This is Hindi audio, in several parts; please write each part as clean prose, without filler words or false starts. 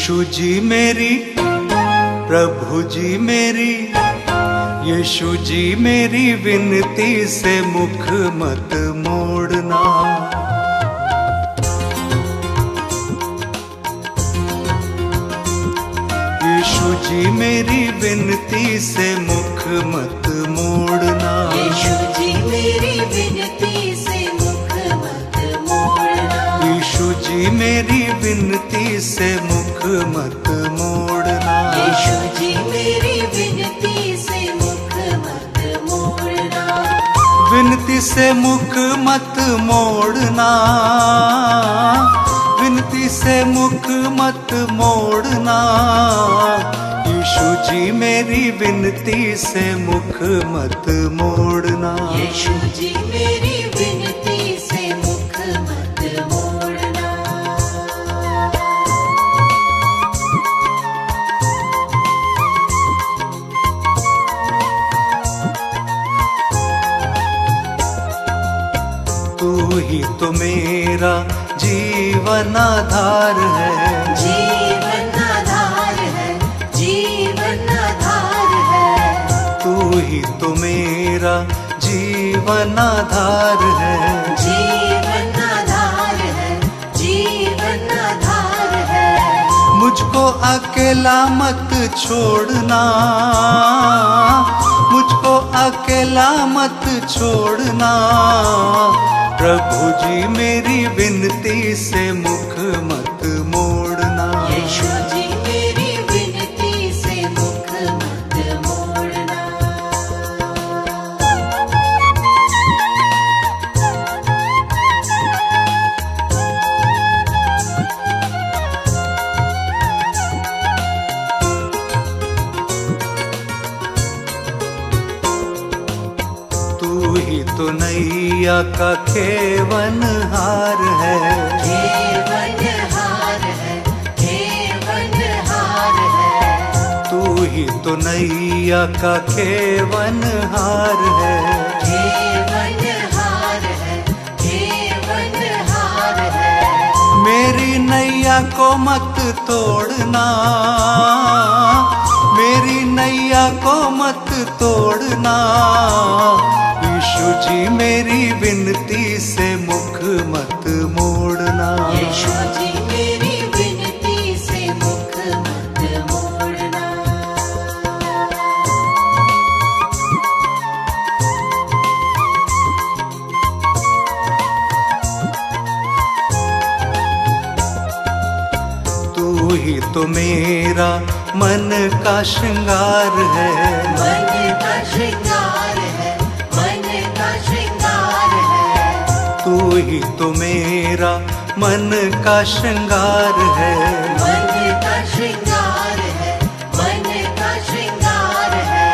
यीशु जी मेरी, प्रभु जी मेरी, यीशु जी मेरी विनती से मुख मत मोड़ना। यीशु जी मेरी विनती से मुख मत मोड़ना। यीशु जी मेरी विनती से मुख मत मोड़ना। यीशु जी मेरी विनती से मुख मत मोड़ना। यीशु जी मेरी विनती से मुख मत मोड़ना। विनती से मुख मत मोड़ना। विनती से मुख मत मोड़ना। यीशु जी मेरी विनती से मुख मत मोड़ना। यीशु जी मेरी विनती से मुख मत मोड़ना। तू ही तो मेरा जीवन आधार है। जीवन आधार है, जीवन आधार है। तू ही तो मेरा जीवन आधार है। जीवन आधार है, जीवन आधार है। मुझको अकेला मत छोड़ना। मुझको अकेला मत छोड़ना। प्रभु जी मेरी विनती से मुख मत मोड़ना। यीशु जी मेरी विनती से मुख मत मोड़ना। तू ही तो नैया का खेवनहार है। खेवनहार है, खेवनहार है। तू ही तो नैया का खेवनहार है। खेवनहार है, खेवनहार है। मेरी नैया को मत तोड़ना। मेरी नैया को मत तोड़ना। यीशु जी मेरी विनती से मुख मत मोड़ना। यीशु जी मेरी विनती से मुख मत मोड़ना। तू ही तो मेरा मन का श्रृंगार है। मन का श्रृंगार है, मन का श्रृंगार है। तू ही तो मेरा मन का श्रृंगार है। मन का श्रृंगार है, मन का श्रृंगार है।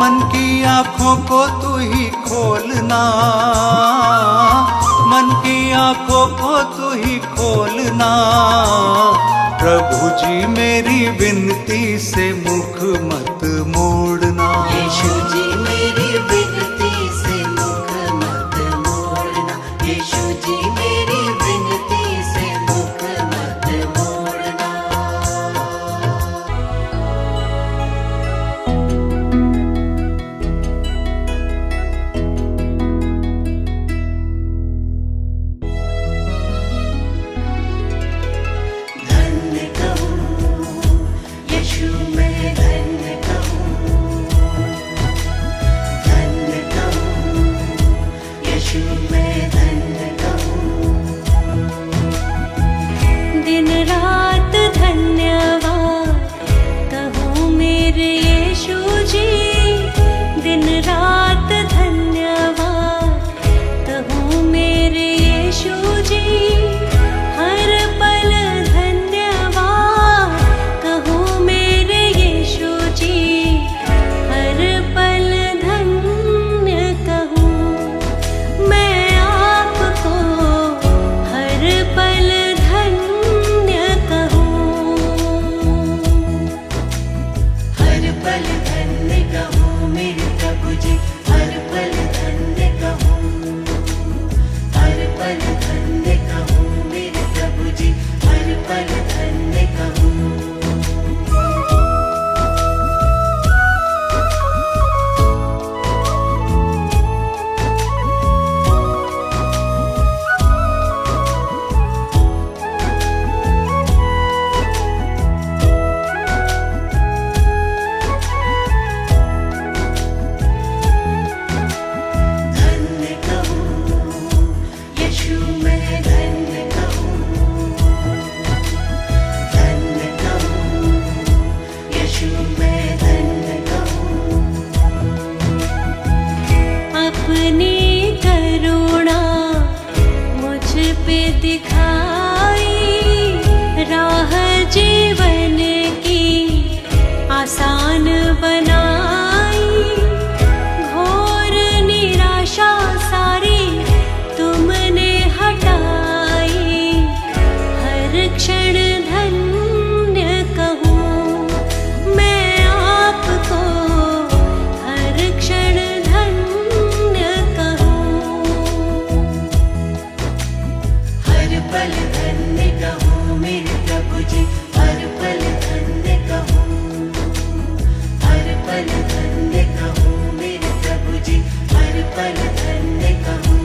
मन की आँखों को तू ही खोलना। मन की आँखों को तू ही खोलना। प्रभु जी मेरी विनती से मुख मत मोड़ना। यीशु जी मेरी विनती से मुख मत मोड़ना। यीशु जी मेरी विनती से मुख मत मोड़ना। धन्य कहूँ यीशु मैं धन्य कहूँ। दिखाई, राह जीवन की आसान बनाई। घोर निराशा सारी तुमने हटाई, हर क्षण धन्य कहूँ मैं आपको, हर क्षण धन्य कहूँ। हर पल धन्य कहूँ मेरे प्रभु जी, हर पल धन्य कहूँ, हर पल धन्य कहूँ मेरे प्रभु जी, हर पल धन्य कहूँ।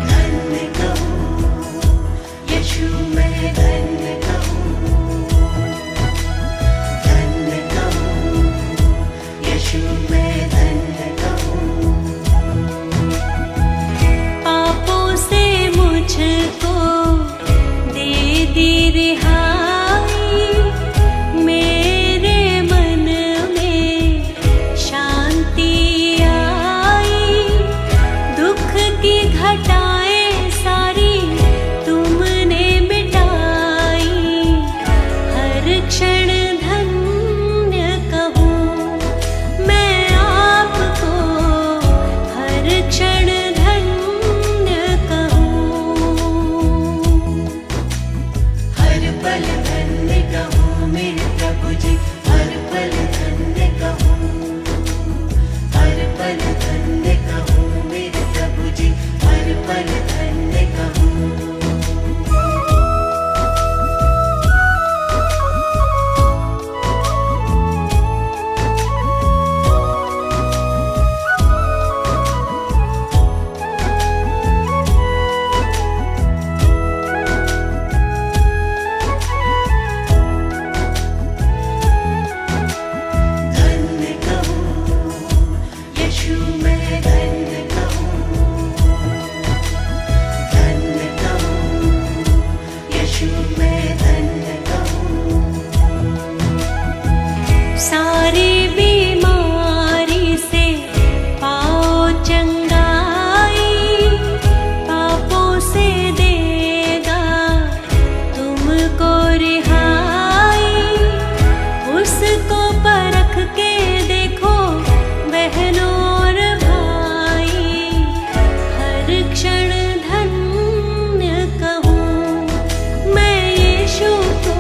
धन्य कहूँ यीशु मैं धन्य कहूँ, धन्य कहूँ यीशु मैं धन्य कहूँ। पापों से मुझको दे दी रिहाई, मेरे मन में शांति आई। दुख की घटाएं सारी तुमने मिटाई, हर क्षण धन्य कहूँ मैं आपको, हर क्षण धन्य कहूँ। हर पल धन्य कहूँ मेरे प्रभु जी, हर पल धन्य कहूँ, हर पल धन्य कहूँ मेरे प्रभु जी, हर पल धन्य कहूँ। धन्य कहूँ यीशु मैं धन्य कहूँ, धन्य कहूँ यीशु मैं धन्य कहूँ। सारी बीमारी से पाओ चंगाई, पापों से देगा तुमको रिहाई। उसको परख के देखो बहनों और भाई, हर क्षण धन्य कहूँ मैं यीशु को,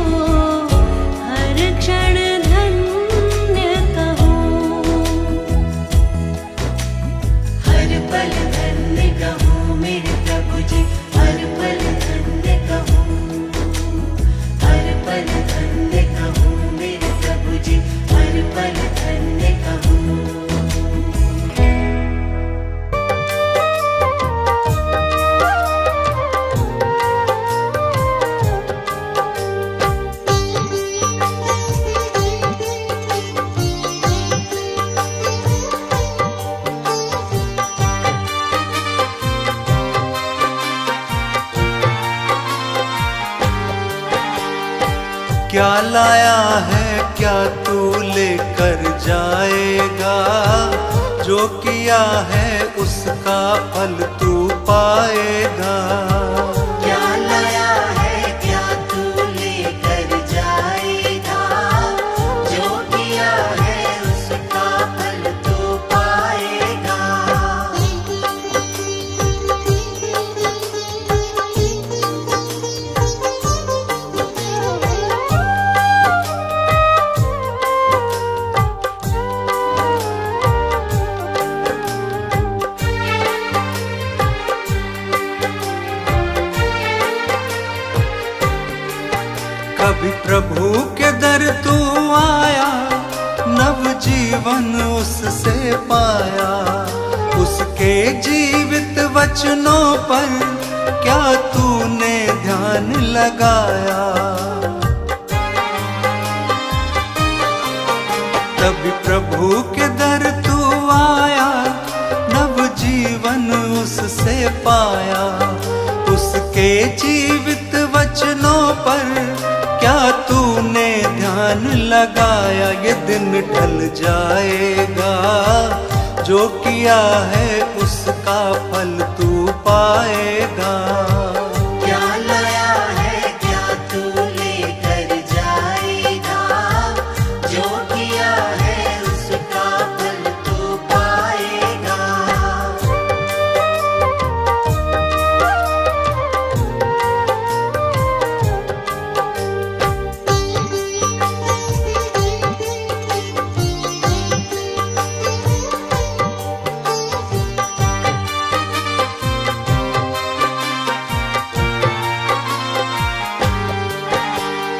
हर क्षण धन्य कहूँ। हर पल धन्य कहूँ मेरे प्रभु जी, हर पल धन्य कहूँ, हर पल धन्य कहूँ मेरे प्रभु जी, हर पल धन्य कहूँ। क्या लाया है क्या तू लेकर जाएगा, जो किया है उसका फल तू पाएगा। क्या लाया है क्या तू लेकर जाएगा, जो किया है उसका फल तू पाएगा। कभी प्रभु के दर तू आया, नव जीवन उससे पाया। के जीवित वचनों पर क्या तूने ध्यान लगाया। तभी प्रभु के दर तू आया, नव जीवन उससे पाया। उसके जीवित वचनों पर क्या तूने ध्यान लगाया? ये दिन ढल जाएगा, जो किया है उसका फल तू पाएगा। क्या लाया है क्या तू लेकर जाएगा, जो किया है उसका फल तू पाएगा।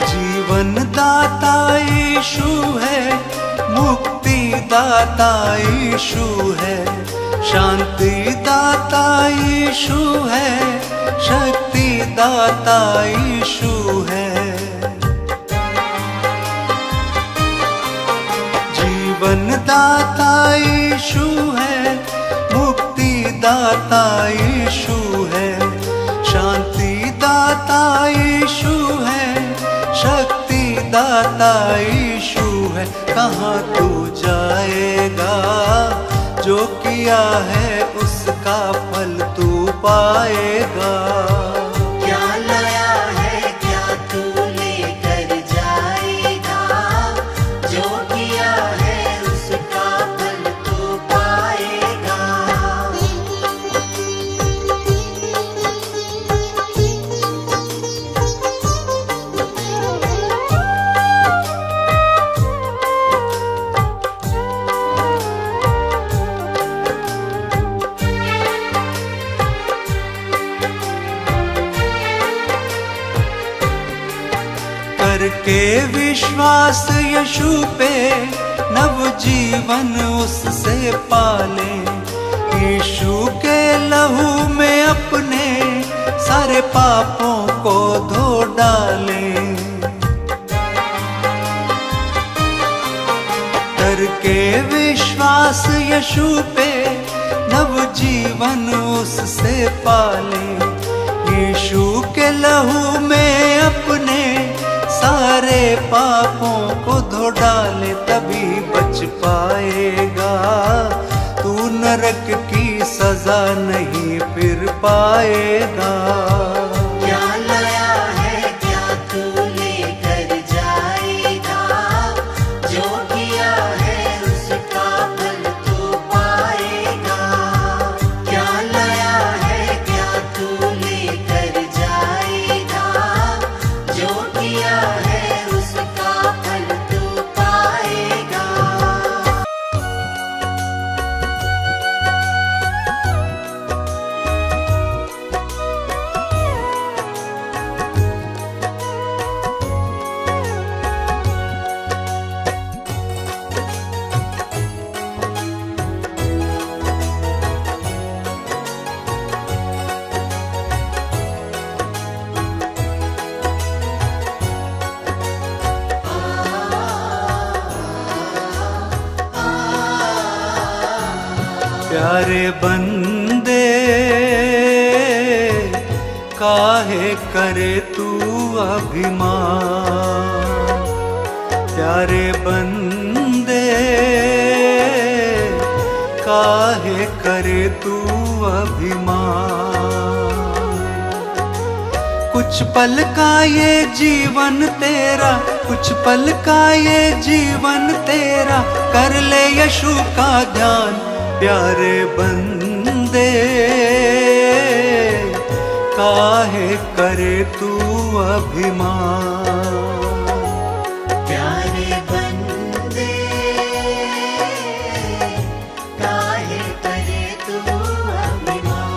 जीवन दाता यीशु है, मुक्ति दाता यीशु है, शांति दाता यीशु है, शक्ति दाता यीशु है। जीवन दाता यीशु है, मुक्ति दाता यीशु है, शांति दाता यीशु है, शक्ति दाता यीशु है। कहाँ तू जाएगा, जो किया है उसका फल तू पाएगा। क्या लाया है क्या तू लेकर जाएगा, जो किया है उसका फल तू पाएगा। करके विश्वास यीशु पे, नव जीवन उससे पाले। यीशु के लहू में अपने सारे पापों को धो डाले। करके विश्वास यीशु पे, नव जीवन उससे पाले। यीशु के लहू में अपने सारे पापों को धो डाले, तभी बच पाएगा तू, नरक की सजा नहीं फिर पाएगा। क्या लाया है क्या तू लेकर जाएगा, जो किया है उसका फल तू पाएगा। क्या लाया है क्या तू लेकर जाएगा, जो किया है उसका फल तू पाएगा। प्यारे बंदे काहे करे तू अभिमान। प्यारे बंदे काहे करे तू अभिमान। कुछ पल का ये जीवन तेरा, कुछ पल का ये जीवन तेरा, कर ले यीशु का ध्यान। प्यारे बंदे काहे करे तू अभिमान। प्यारे बंदे काहे करे तू अभिमान।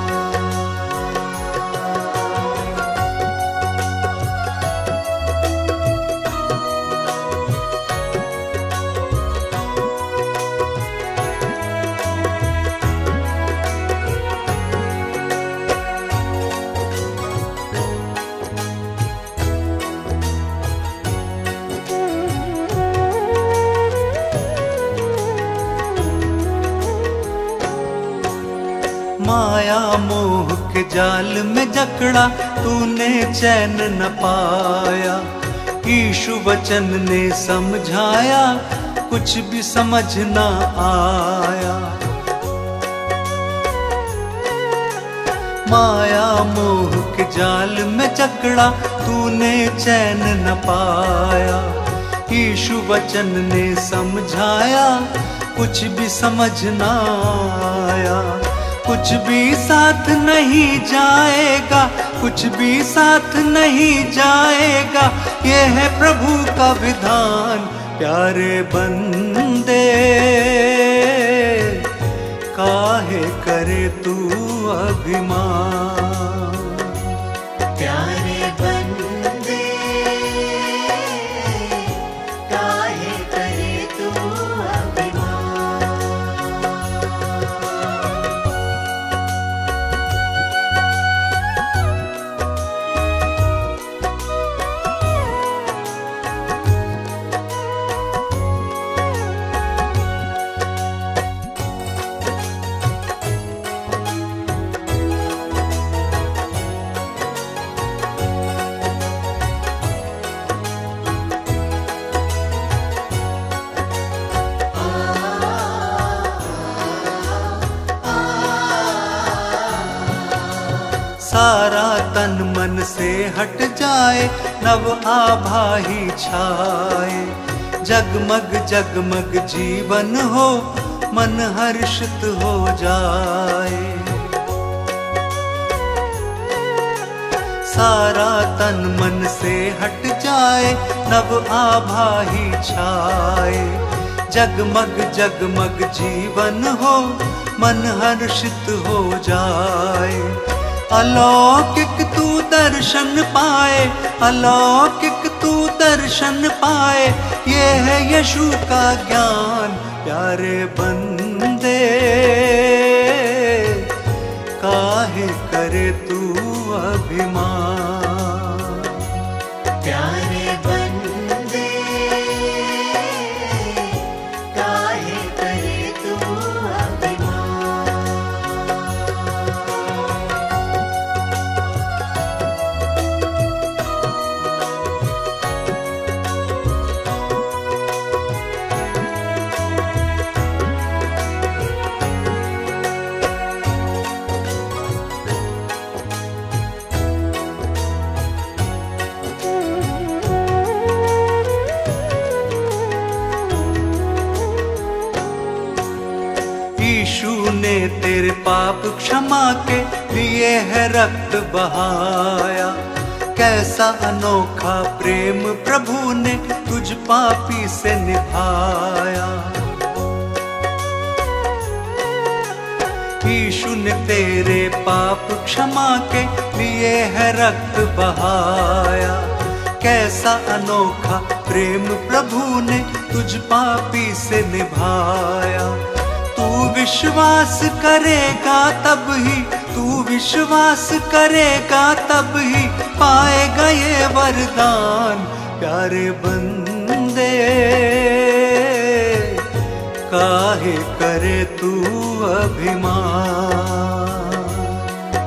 माया मोह के जाल में जकड़ा तूने चैन न पाया। यीशु वचन ने समझाया, कुछ भी समझ न आया। माया मोह के जाल में जकड़ा तूने चैन न पाया। यीशु वचन ने समझाया, कुछ भी समझ न आया। कुछ भी साथ नहीं जाएगा, कुछ भी साथ नहीं जाएगा, ये है प्रभु का विधान। प्यारे बंदे काहे करे तू अभिमान। प्यारे बंदे काहे करे तू अभिमान। सारा तन मन से हट जाए, नव आभा ही छाए। जगमग जगमग जीवन हो, मन हर्षित हो जाए। सारा तन मन से हट जाए, नव आभा ही छाए। जगमग जगमग जीवन हो, मन हर्षित हो जाए। अलौकिक तू दर्शन पाए, अलौकिक तू दर्शन पाए, ये है यीशु का ज्ञान। प्यारे बंदे काहे करे तू अभिमान। प्यारे बंदे काहे करे तू अभिमान। यीशु ने तेरे पाप क्षमा के लिए है रक्त बहाया। कैसा अनोखा प्रेम प्रभु ने तुझ पापी से निभाया। यीशु ने तेरे पाप क्षमा के लिए है रक्त बहाया। कैसा अनोखा प्रेम प्रभु ने तुझ पापी से निभाया। तू विश्वास करेगा तब ही, तू विश्वास करेगा तब ही पाएगा ये वरदान। प्यारे बंदे काहे करे तू अभिमान।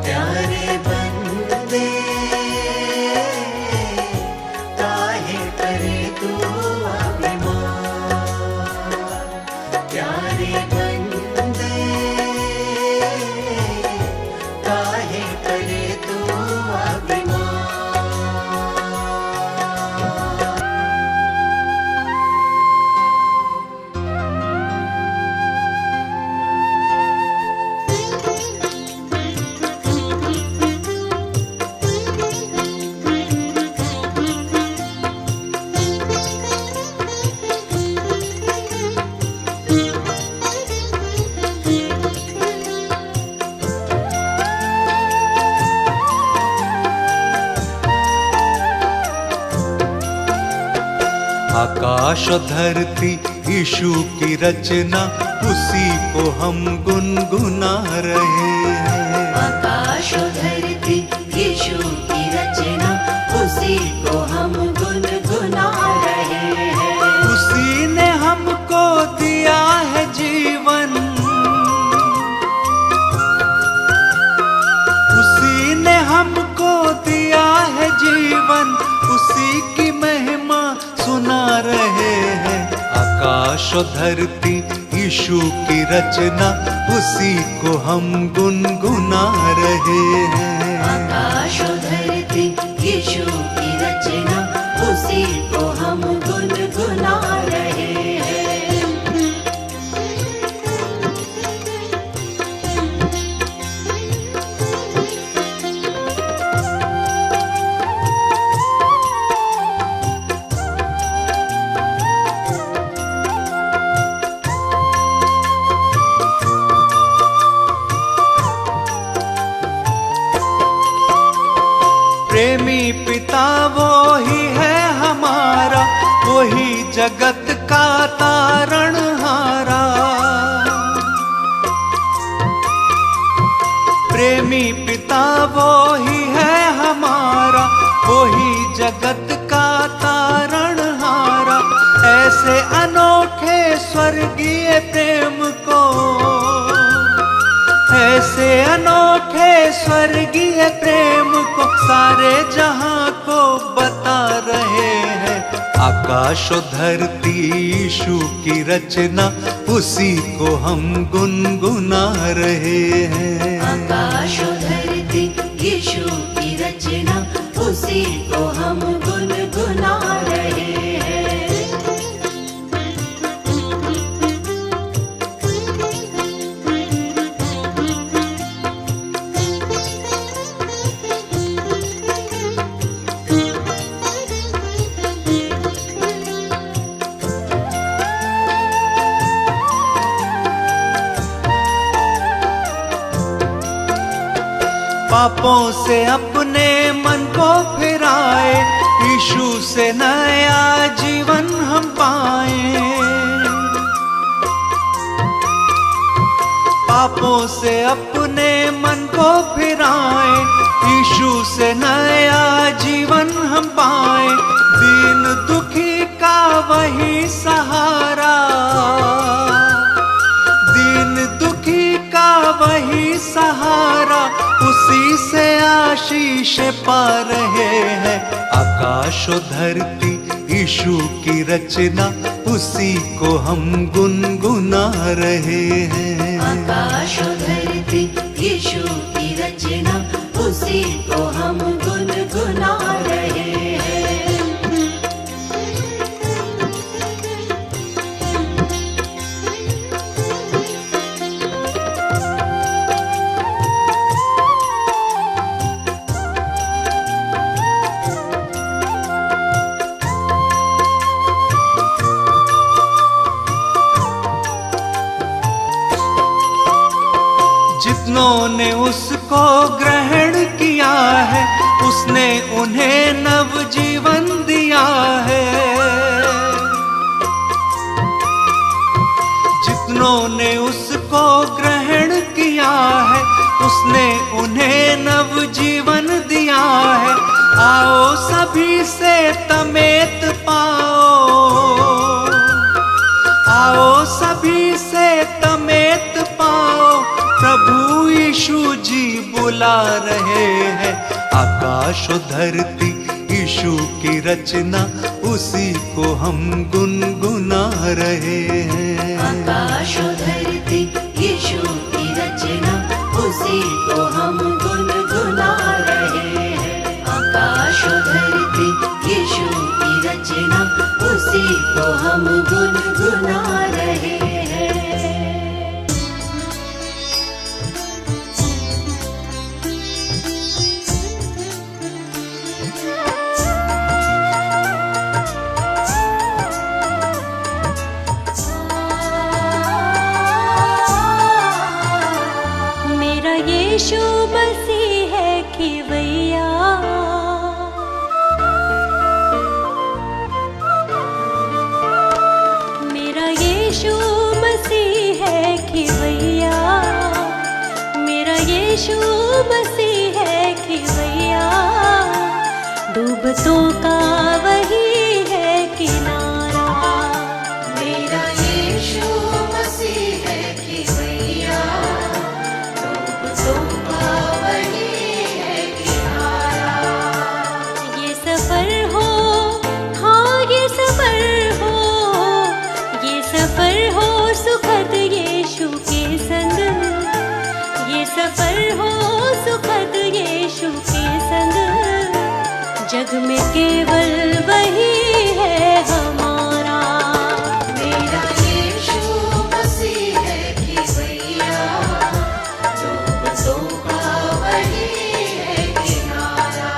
प्यारे बंदे काहे करे तू अभिमान। प्यारे बंदे काहे करे तू अभिमान। आकाश और धरती यीशु की रचना, उसी को हम गुनगुना रहे हैं। आकाश और धरती यीशु की रचना, उसी को हम गुनगुना रहे हैं। उसी ने हमको दिया है जीवन, उसी की महिमा सुना रहे हैं। आकाश और धरती यीशु की रचना, उसी को हम गुनगुना रहे हैं। आकाश और धरती यीशु की रचना, उसी को हम गुनगुना रहे हैं। प्रेमी पिता वो ही है हमारा, वही जगत का तारणहारा। प्रेमी पिता वो ही है हमारा, वही जगत का तारणहारा। ऐसे अनोखे स्वर्गीय प्रेम को, ऐसे अनोखे स्वर्गीय प्रेम को सारे जहां को बता रहे हैं। आकाश और धरती यीशु की रचना, उसी को हम गुनगुना रहे हैं। आकाश और धरती यीशु की रचना, उसी को हम गुनगुना रहे हैं। पापों से अपने मन को फिराए, यीशु से नया जीवन हम पाए। पापों से अपने मन को फिराए, यीशु से नया जीवन हम पाए। दीन दुखी का वही सहारा, दीन दुखी का वही सहारा, उसी से आशीष पा रहे हैं। आकाश और धरती यीशु की रचना, उसी को हम गुनगुना रहे हैं। आकाश और धरती यीशु की रचना, उसी को हम गुनगुना रहे हैं। जितनों ने उसको ग्रहण किया है, उसने उन्हें नवजीवन दिया है। जितनों ने उसको ग्रहण किया है, उसने उन्हें नवजीवन दिया है। आओ सभी से तमेत पाओ, आओ सभी से तमेत पाओ, प्रभु यीशु जी बुला रहे हैं। आकाश और धरती यीशु की रचना, उसी को हम गुनगुना रहे हैं। आकाश और धरती यीशु की रचना, उसी को हम गुनगुना रहे हैं। आकाश और धरती यीशु की रचना, उसी को हम गुनगुना रहे हैं। यीशु मसीह है खिवैया, मेरा यीशु मसीह है खिवैया, मेरा यीशु मसीह है खिवैया। डूबतों का वही है किनारा, मेरा यीशु मसीह है खिवैया। जग में केवल वही है हमारा। मेरा यीशु मसीह है कि भैया, लोगों का वही है किनारा।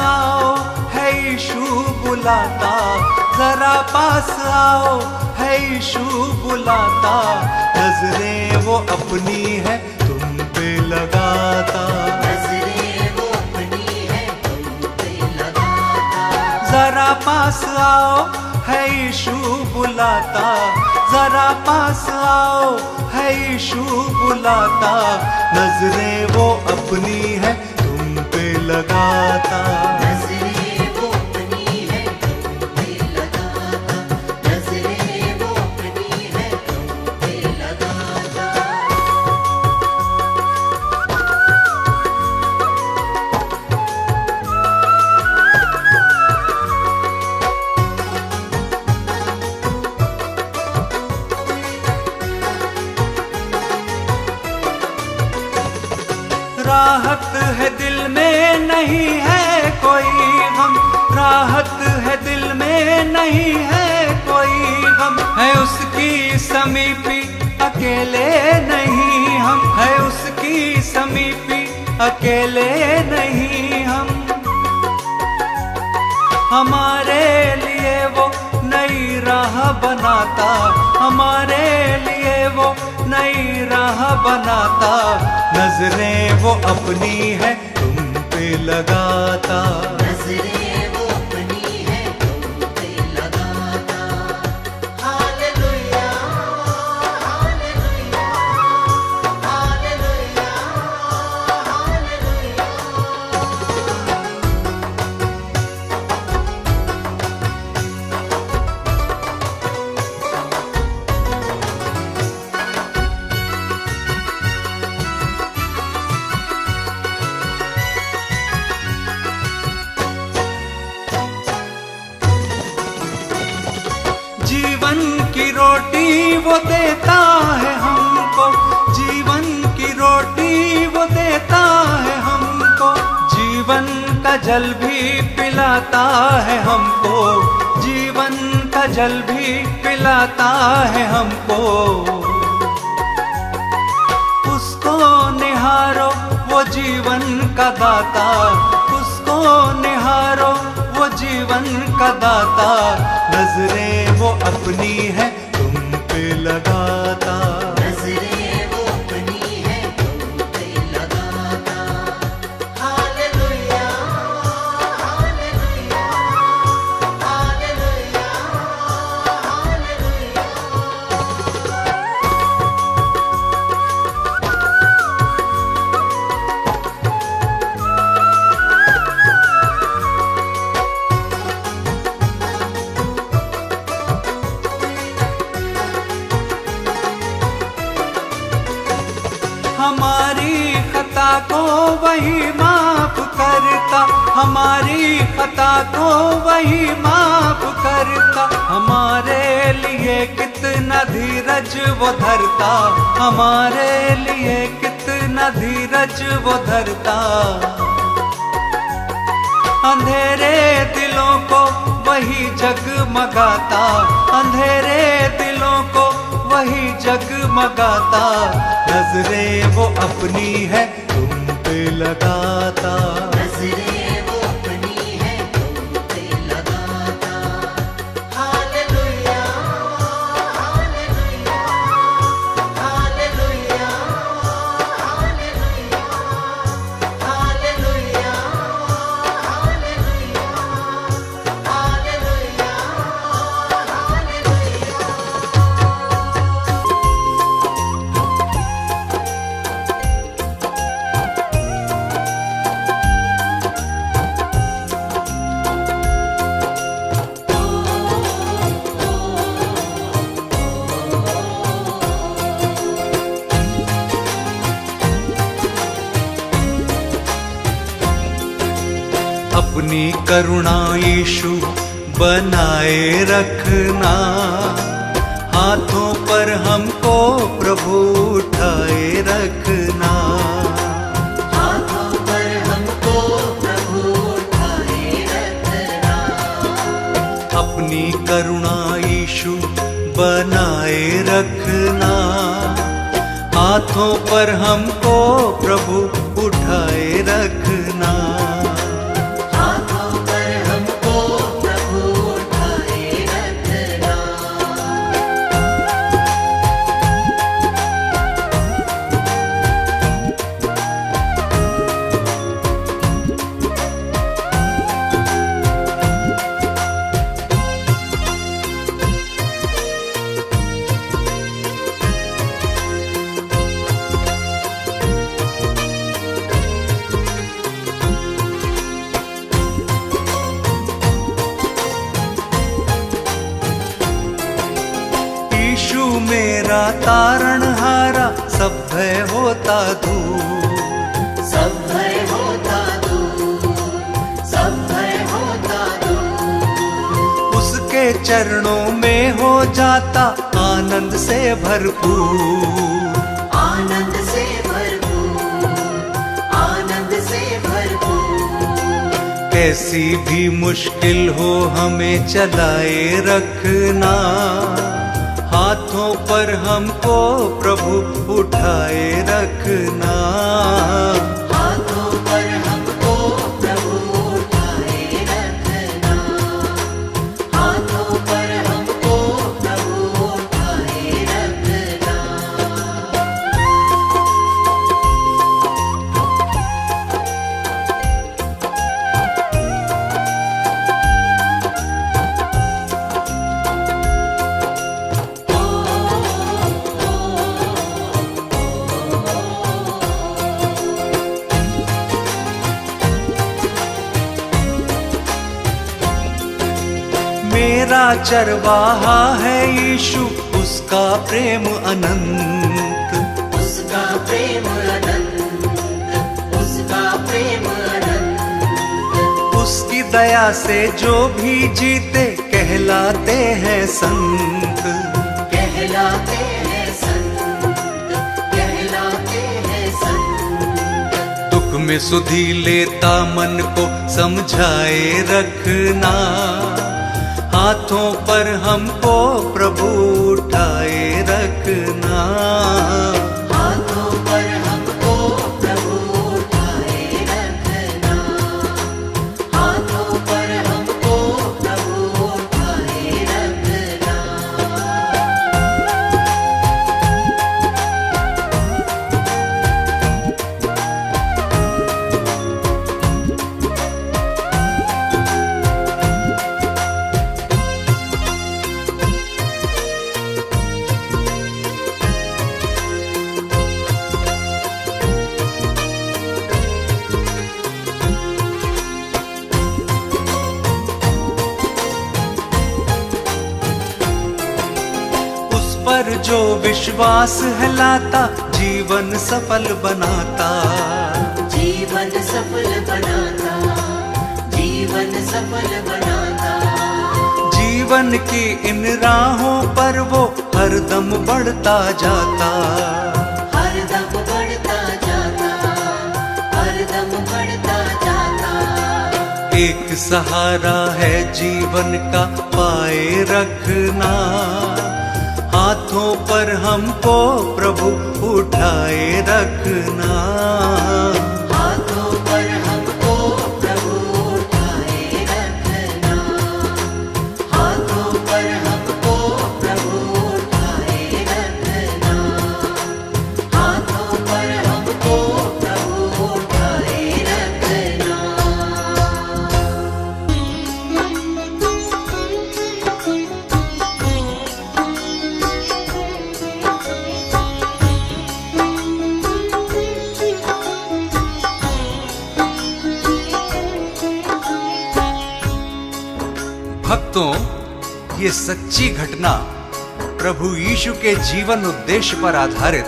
आओ है यीशु बुलाता, जरा पास आओ है यीशु बुलाता, नजरें वो अपनी है तुम पे लगाता, नजरें वो अपनी है तुम पे लगाता। जरा पास आओ है यीशु बुलाता, जरा पास आओ है यीशु बुलाता, नजरें वो अपनी है तुम पे लगाता, नजरें वो अपनी है तुम पे लगाता, नजरें वो अपनी है तुम पे लगाता। राहत है दिल में नहीं है कोई गम, राहत है दिल में नहीं है कोई गम, है उसकी समीपी अकेले नहीं हम, है उसकी समीपी अकेले नहीं हम, हमारे लिए वो नई राह बनाता, हमारे लिए वो नई राह बनाता, नजरें वो अपनी है तुम पे लगाता, नजरें वो अपनी है तुम पे लगाता। Hallelujah hallelujah hallelujah hallelujah. जीवन की रोटी वो देता है हमको, जीवन की रोटी वो देता है हमको, जीवन का जल भी पिलाता है हमको, जीवन का जल भी पिलाता है हमको, उसको निहारो वो जीवन का दाता, उसको निहारो वो जीवन का दाता, नजरें वो अपनी है तुम पे लगाता, नजरें वो अपनी है तुम पे लगाता। Hallelujah hallelujah hallelujah hallelujah. हमारी खता को वही माफ करता, हमारी खता को वही माफ करता, हमारे लिए कितना धीरज वो धरता, हमारे लिए कितना धीरज वो धरता, अंधेरे दिलों को वही जगमगाता, अंधेरे दिलों को वही जगमगाता, नजरें वो अपनी है तुम पे लगाता, नजरें वो अपनी है तुम पे लगाता। Hallelujah hallelujah hallelujah hallelujah hallelujah hallelujah hallelujah hallelujah. अपनी करुणा यीशु बनाए रखना, हाथों पर हमको प्रभु उठाए रखना, हाथों पर हमको प्रभु उठाए रखना। अपनी करुणा यीशु बनाए रखना, हाथों पर हमको प्रभु उठाए रखना, हाथों तारणहारा सब भय होता दूर। सब भय होता दूर, सब भय होता दूर। उसके चरणों में हो जाता आनंद से भरपूर। आनंद से भरपूर, आनंद से भरपूर। कैसी भी मुश्किल हो हमें चलाए रखना, हाथों पर हमको प्रभु उठाए रखना। हाथों पर हमको प्रभु उठाए रखना, हाथों पर हमको प्रभु उठाए रखना। मेरा चरवाहा है यीशु, उसका प्रेम अनंत। उसका प्रेम अनंत, उसका प्रेम अनंत। उसकी दया से जो भी जीते कहलाते हैं संत। कहलाते हैं संत, कहलाते हैं संत। दुख में सुधि लेता मन को समझाए रखना, हाथों पर हमको प्रभु उठाए रखना। हाथों पर हमको प्रभु उठाए रखना, हाथों पर हमको प्रभु उठाए रखना। पर जो विश्वास है लाता जीवन सफल बनाता। जीवन सफल बनाता, जीवन सफल बनाता। जीवन की इन राहों पर वो हरदम बढ़ता जाता। हरदम बढ़ता जाता, हरदम बढ़ता जाता। एक सहारा है जीवन का पाए रखना, हाथों पर हमको प्रभु उठाए रखना। हाथों पर हमको प्रभु उठाए रखना, हाथों पर हमको प्रभु उठाए रखना, हाथों पर हमको प्रभु उठाए रखना। भक्तों, ये सच्ची घटना प्रभु यीशु के जीवन उद्देश्य पर आधारित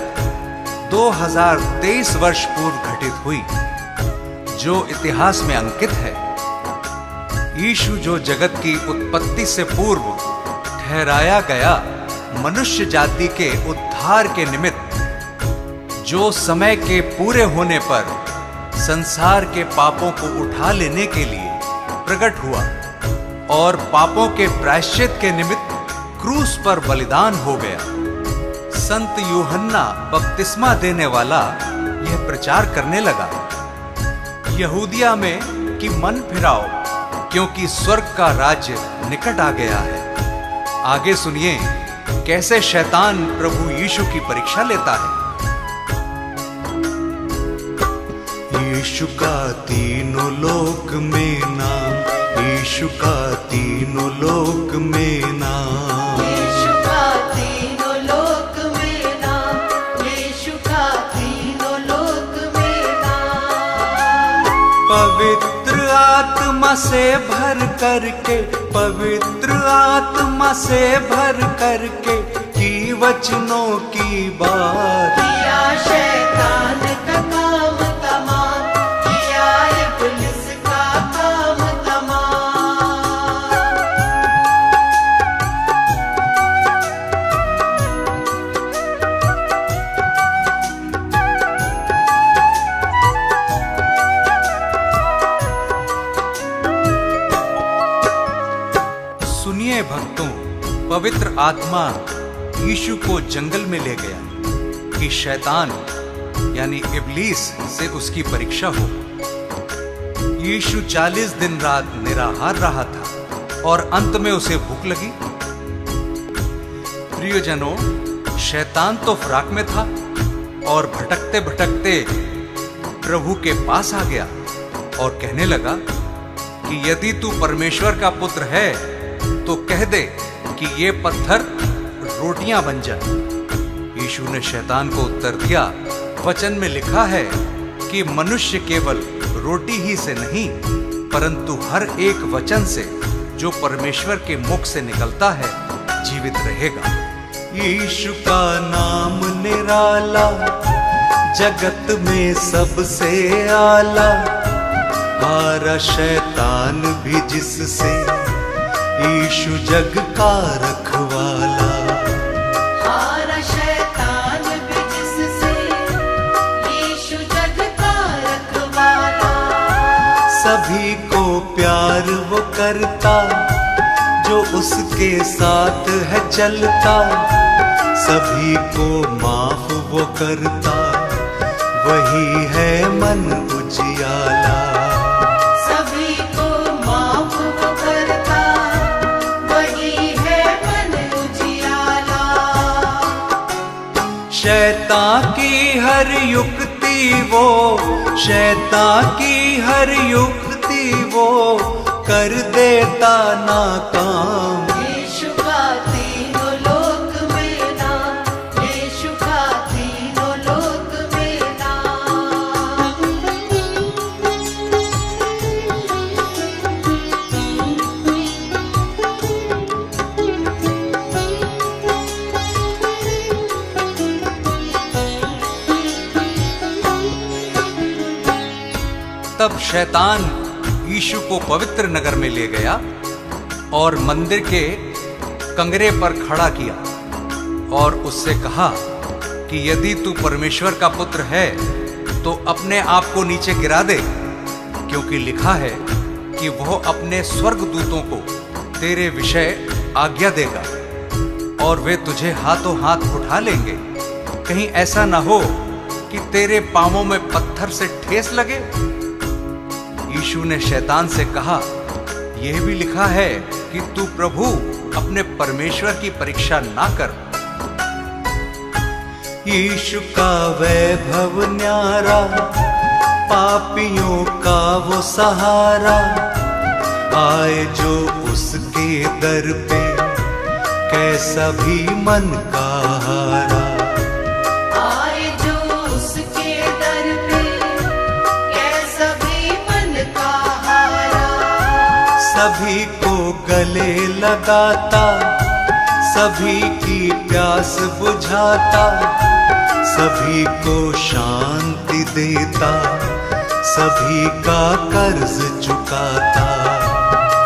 2023 वर्ष पूर्व घटित हुई, जो इतिहास में अंकित है। यीशु जो जगत की उत्पत्ति से पूर्व ठहराया गया मनुष्य जाति के उद्धार के निमित्त, जो समय के पूरे होने पर संसार के पापों को उठा लेने के लिए प्रकट हुआ और पापों के प्रायश्चित के निमित्त क्रूस पर बलिदान हो गया। संत यूहन्ना बपतिस्मा देने वाला यह प्रचार करने लगा, यहूदिया में कि मन फिराओ, क्योंकि स्वर्ग का राज्य निकट आ गया है। आगे सुनिए कैसे शैतान प्रभु यीशु की परीक्षा लेता है। यीशु का तीनों लोक में नाम, यीशु का तीनों लोक में नाम। यीशु का तीनों लोक में नाम, यीशु का तीनों लोक में नाम। पवित्र आत्मा से भर करके, पवित्र आत्मा से भर करके की वचनों की बात। किया शैतान का काम तमाम, किया इब्लिस का काम तमाम। सुनिए भक्तों, पवित्र आत्मा यीशु को जंगल में ले गया कि शैतान यानी इब्लीस से उसकी परीक्षा हो। यीशु 40 दिन रात निराहार रहा था और अंत में उसे भूख लगी। प्रियजनों, शैतान तो फराक में था और भटकते भटकते प्रभु के पास आ गया और कहने लगा कि यदि तू परमेश्वर का पुत्र है तो कह दे कि ये पत्थर रोटियां बन जाए। यीशु ने शैतान को उत्तर दिया, वचन में लिखा है कि मनुष्य केवल रोटी ही से नहीं परंतु हर एक वचन से जो परमेश्वर के मुख से निकलता है जीवित रहेगा। यीशु का नाम निराला, जगत में सबसे आला, हारा शैतान भी जिससे, यीशु जग का रखवाला। हारा शैतान भी जिससे, यीशु जग का रखवाला। सभी को प्यार वो करता जो उसके साथ है चलता, सभी को माफ वो करता वही है मन उजियाला। सभी को माफ वो करता, वही है मन उजियाला। शैतान की हर युक्ति वो, शैतान की हर युक्ति वो कर देता नाकाम। यीशु का तीनों लोक में नाम, यीशु का तीनों लोक में नाम। तब शैतान यीशु को पवित्र नगर में ले गया और मंदिर के कंगरे पर खड़ा किया और उससे कहा कि यदि तू परमेश्वर का पुत्र है तो अपने आप को नीचे गिरा दे, क्योंकि लिखा है कि वह अपने स्वर्गदूतों को तेरे विषय आज्ञा देगा और वे तुझे हाथों हाथ उठा लेंगे, कहीं ऐसा ना हो कि तेरे पांवों में पत्थर से ठेस लगे। यीशु ने शैतान से कहा, यह भी लिखा है कि तू प्रभु अपने परमेश्वर की परीक्षा ना कर। यीशु का वैभव न्यारा, पापियों का वो सहारा, आए जो उसके दर पे कैसा भी मन का हारा। आए जो उसके दर पे, कैसा भी मन का हारा। सभी को गले लगाता, सभी की प्यास बुझाता, सभी को शांति देता, सभी का कर्ज चुकाता।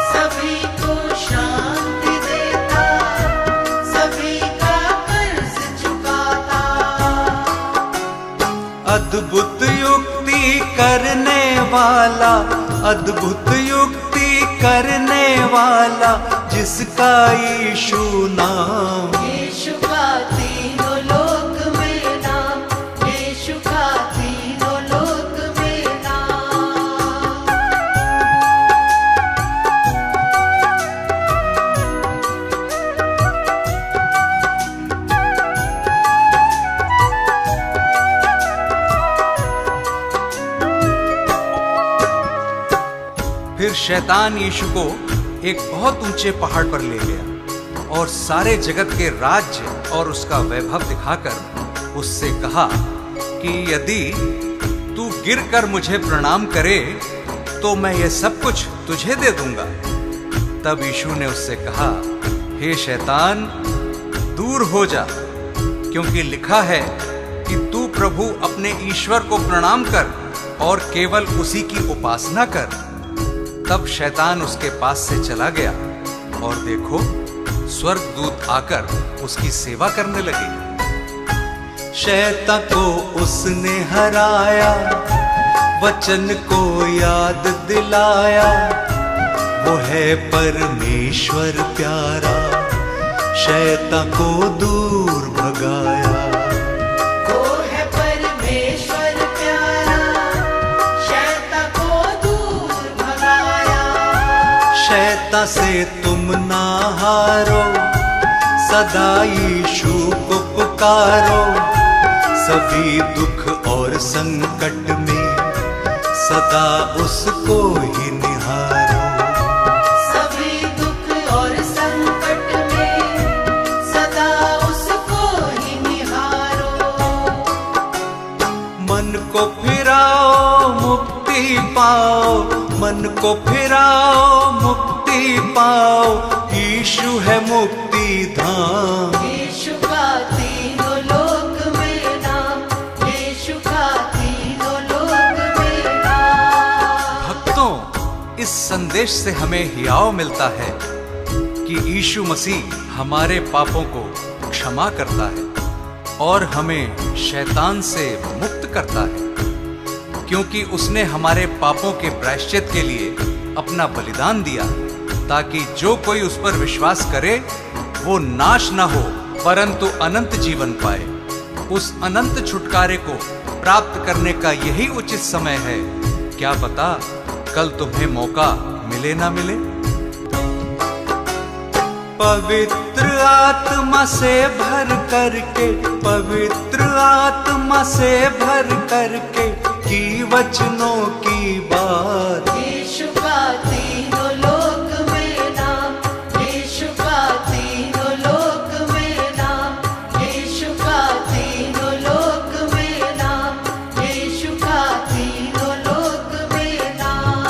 सभी को शांति देता, सभी का कर्ज चुकाता। अद्भुत युक्ति करने वाला, अद्भुत युक्ति करने वाला, जिसका यीशु नाम। यीशु का तीनों लोक में नाम, यीशु का तीनों लोक में नाम। फिर शैतान यीशु को एक बहुत ऊंचे पहाड़ पर ले गया और सारे जगत के राज्य और उसका वैभव दिखाकर उससे कहा कि यदि तू गिरकर मुझे प्रणाम करे तो मैं ये सब कुछ तुझे दे दूंगा। तब यीशु ने उससे कहा, हे शैतान, दूर हो जा, क्योंकि लिखा है कि तू प्रभु अपने ईश्वर को प्रणाम कर और केवल उसी की उपासना कर। तब शैतान उसके पास से चला गया और देखो, स्वर्गदूत आकर उसकी सेवा करने लगे। शैतान को उसने हराया, वचन को याद दिलाया, वो है परमेश्वर प्यारा, शैतान को दूर भगाया। वो है परमेश्वर प्यारा, शैतान को दूर भगाया। शैतान से तुम ना हारो, सदा यीशु को पुकारो, सभी दुख और संकट में सदा उसको ही निहारो। सभी दुख और संकट में सदा उसको ही निहारो। मन को फिराओ मुक्ति पाओ, मन को फिराओ मुक्ति पाओ, यीशु है मुक्ति धाम। यीशु का तीनों लोक में नाम, यीशु का तीनों लोक में नाम। भक्तों, इस संदेश से हमें हियाव मिलता है कि यीशु मसीह हमारे पापों को क्षमा करता है और हमें शैतान से मुक्त करता है, क्योंकि उसने हमारे पापों के प्रायश्चित के लिए अपना बलिदान दिया, ताकि जो कोई उस पर विश्वास करे वो नाश न हो परंतु अनंत जीवन पाए। उस अनंत छुटकारे को प्राप्त करने का यही उचित समय है। क्या पता कल तुम्हें मौका मिले ना मिले। पवित्र आत्मा से भर करके, पवित्र आत्मा से भर करके की वचनों की बात। यीशु का तीनों लोक में नाम, यीशु का तीनों लोक में नाम, यीशु का तीनों लोक में नाम, यीशु का तीनों लोक में नाम।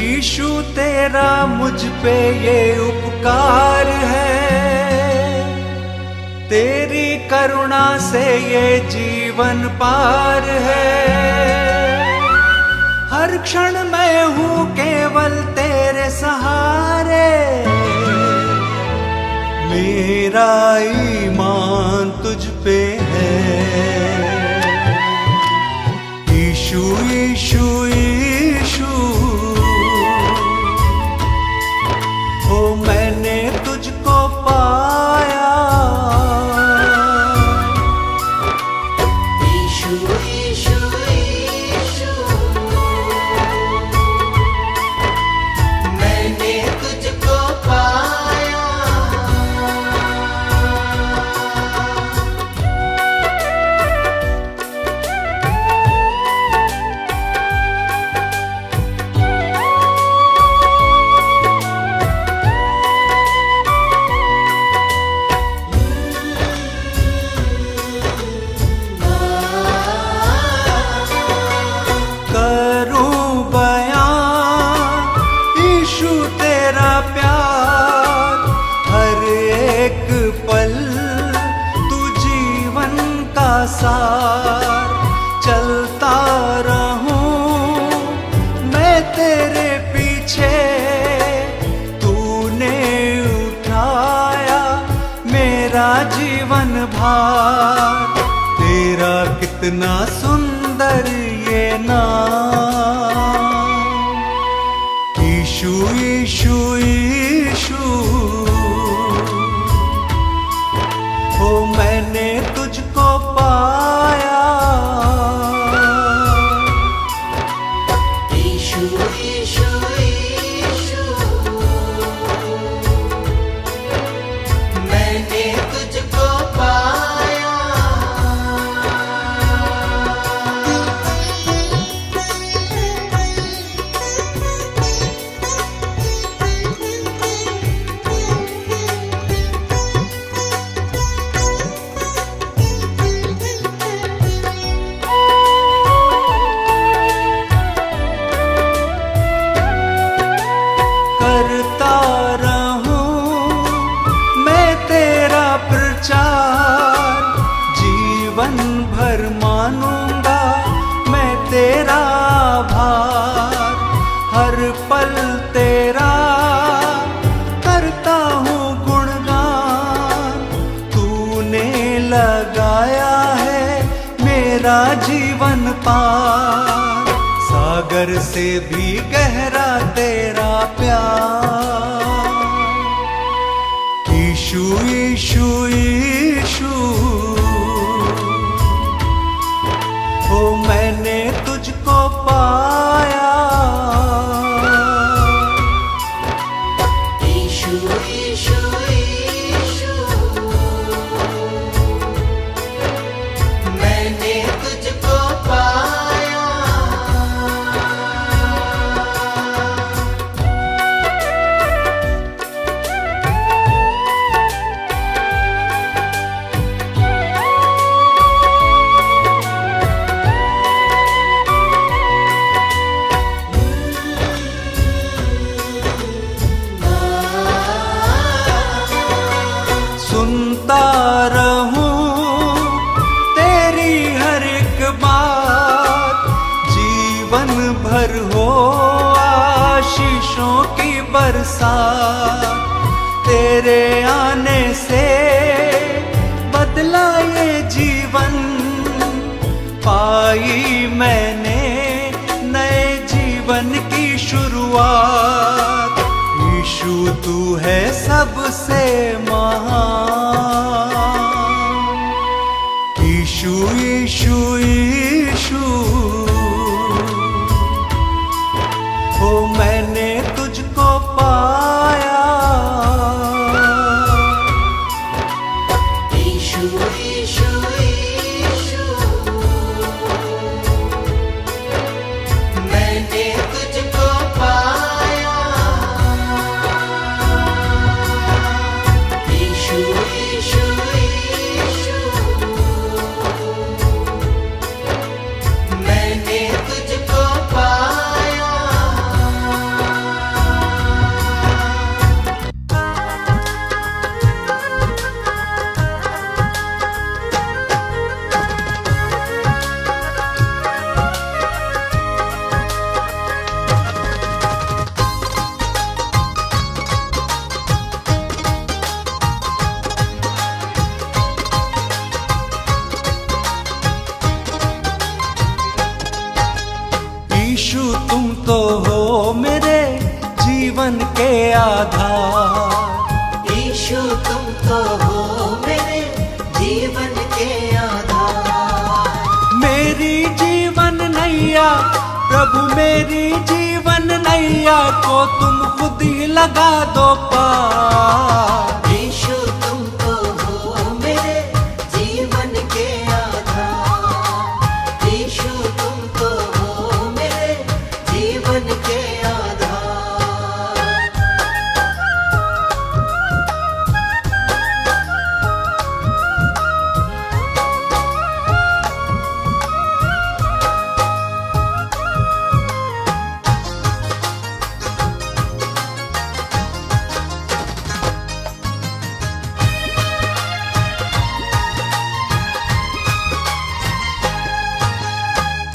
यीशु तेरा मुझ पे ये उपकार है, तेरी करुणा से ये जीवन पार है। हर क्षण मैं हूँ केवल तेरे सहारे, मेरा ईमान तुझ पे है। यीशु यीशु यीशु, हो मैंने तुझको पाया। यीशु यीशु यीशु, मैंने तुझको पाया। करूं बयां यीशु तेरा प्यार, हर एक पल तू जीवन का सार। चलता रहूं मैं तेरे पीछे, तूने उठाया मेरा जीवन भार। तेरा कितना सुंदर ये नाम, यीशु यीशु यीशु, हो मैंने तुझको पाया। यीशु यीशु यीशु, मैंने तुझको पाया। मेरा जीवन पार, सागर से भी गहरा तेरा प्यार। यीशु यीशु यीशु, ओ मैंने तुझको पाया। यीशु यीशु यीशु, मैंने तुझको पाया। सुनता रहूं तेरी हर एक बात, जीवन भर हो आशीषों की बरसात। तेरे आने से बदला ये जीवन, पाई मैंने नए जीवन की शुरुआत। यीशु तू है सबसे महान। यीशु यीशु यीशु, ओ मैंने तुझको पाया। यीशु यीशु यीशु, मैंने तुझको पाया। यीशु यीशु यीशु, मैंने तुझको पाया। यीशु तुम तो हो मेरे जीवन के आधार। यीशु तुम तो हो मेरे जीवन के आधार। मेरी जीवन नैया प्रभु, मेरी जीवन नैया को तुम खुद ही लगा दो पार। यीशु तुम तो हो मेरे जीवन के आधार। यीशु तुम तो हो मेरे जीवन के आधार।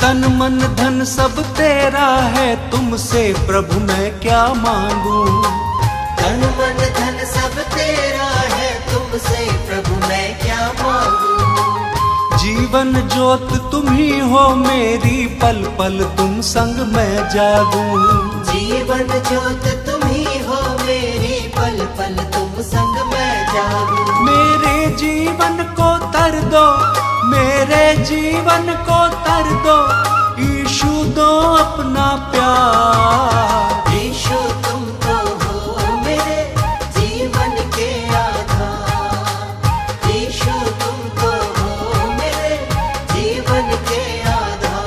तन मन धन सब तेरा है, तुमसे प्रभु मैं क्या मांगू। तन मन धन सब तेरा है, तुमसे प्रभु मैं क्या मांगू। जीवन ज्योत तुम ही हो मेरी, पल पल तुम संग मैं जागू। जीवन ज्योत तुम ही हो मेरी, पल पल तुम संग मैं जागू। मेरे जीवन को तर दो, मेरे जीवन को तर दो, यीशु दो अपना प्यार। यीशु तुम तो हो मेरे जीवन के आधार। यीशु तुम तो हो मेरे जीवन के आधार।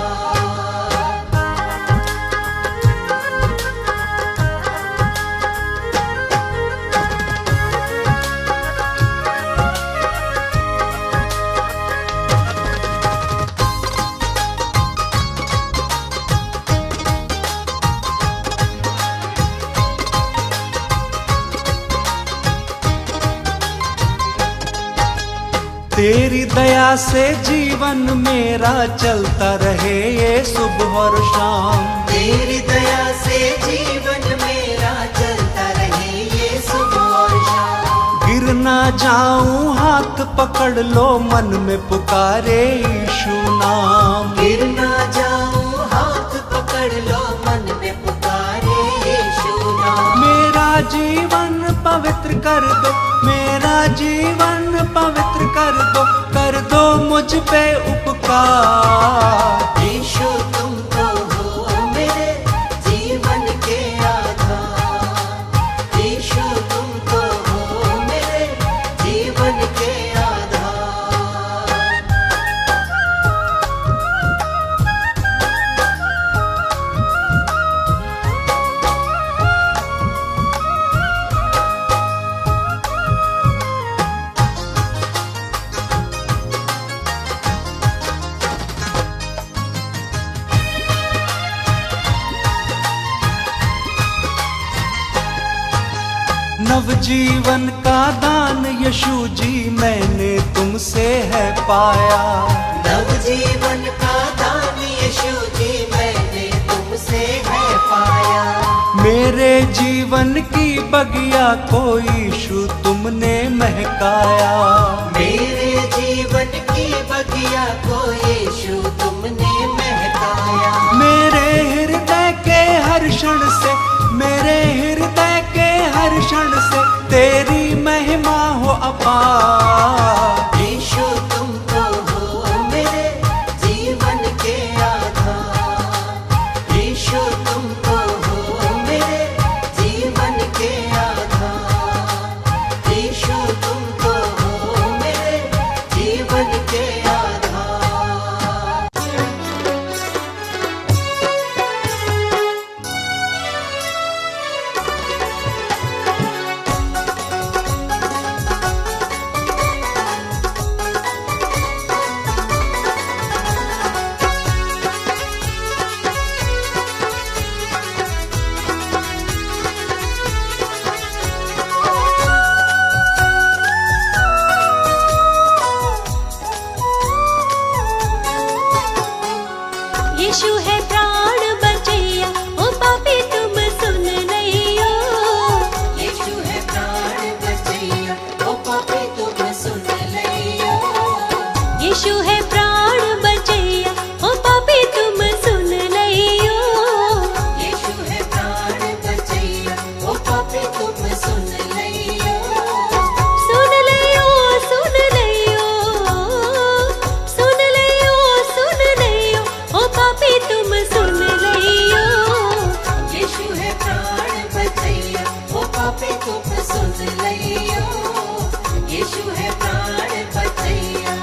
तेरी दया से जीवन मेरा चलता रहे ये सुबह और शाम। तेरी दया से जीवन मेरा चलता रहे ये सुबह और शाम। गिर ना जाऊं हाथ पकड़ लो, मन में पुकारे यीशु यीशु नाम। गिर ना जाऊं, हाथ पकड़ लो, मन में पुकारे यीशु नाम। मेरा जीवन पवित्र कर दो, मेरा जीवन पवित्र कर दो मुझ पे उपकार। यीशु तुम तो हो मेरे जीवन के आधार। यीशु तुम तो हो मेरे जीवन के आधार। नवजीवन का दान यीशु जी मैंने तुमसे है पाया। नवजीवन का दान यीशु जी मैंने तुमसे है पाया। मेरे जीवन की बगिया को यीशु तुमने महकाया। मेरे जीवन की बगिया को यीशु तुमने महकाया। मेरे हृदय के हर क्षण से, मेरे हृदय के हर क्षण से तेरी महिमा हो अपार। यीशु तुम तो हो मेरे जीवन के आधार। यीशु तुम तो हो मेरे जीवन के आधार। यीशु तुम तो हो मेरे जीवन के आधार। यीशु है प्राण बचैया, ओ पापी तुम सुन लियो। यीशु है प्राण बचैया, ओ पापी तुम सुन लियो। यीशु है प्राण बचैया, ओ पापी तुम सुन लियो। यीशु है प्राण बचैया, ओ पापी तुम सुन लियो। सुन लियो, सुन लियो, सुन लियो, सुन लियो, ओ पापी तुम सुन लियो। यीशु है प्राण बचैया, ओ पापी तुम सुन लियो। यीशु है प्राण बचैया।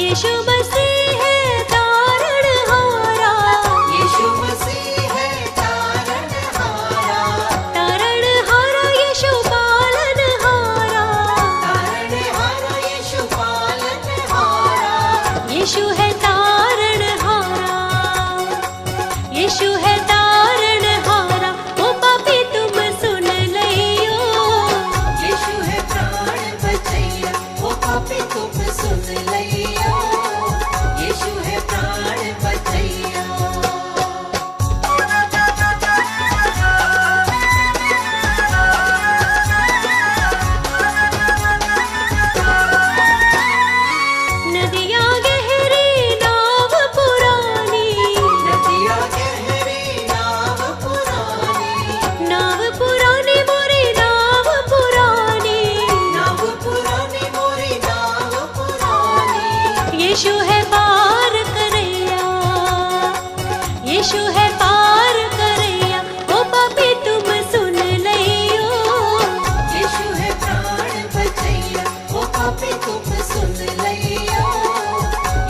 यीशु मसीह है तारणहारा, यीशु मसीह है तारणहारा। तारणहारा यीशु पालनहारा। तारणहारा यीशु पालनहारा। यीशु है तारणहारा, यीशु है तारणहारा, ओ पापी तुम सुन लियो। यीशु है प्राण बचैया, ओ पापी तुम सुन लियो। यीशु है प्राण बचैया। नदियाँ गहरी नाव पुरानी, नदियाँ गहरी नाव पुरानी। नाव पुरानी मोरी नाव पुरानी। नाव पुरानी मोरी नाव पुरानी। यीशु है पार करैया, यीशु है पार करैया, ओ पापी तुम सुन लियो। यीशु है प्राण बचैया, ओ पापी तुम सुन लियो।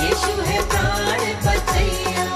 यीशु है प्राण बचैया।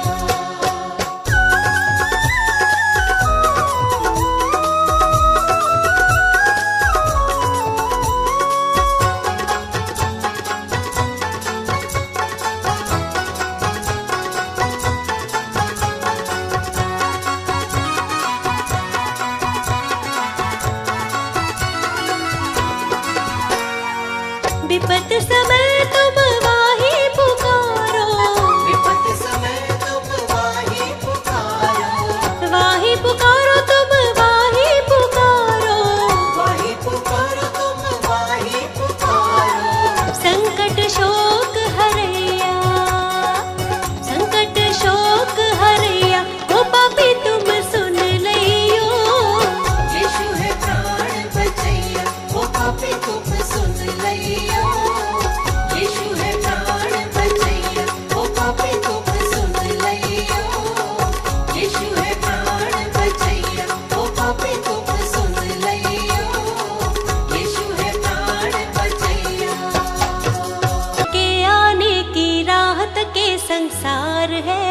संसार है।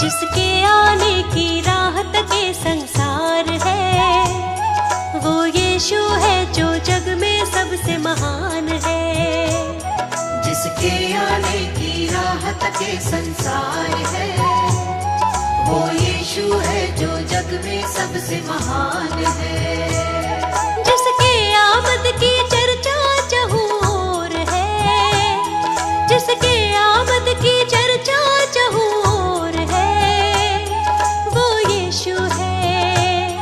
जिसके आने की राह तक ये संसार है, वो यीशु है जो जग में सबसे महान है। जिसके आने की राह तक ये संसार है, वो यीशु है जो जग में सबसे महान है। जिसके आमद की चर्चा चहुँ ओर है, जिसके आमद की चर्चा चहुँ ओर है, वो यीशु है,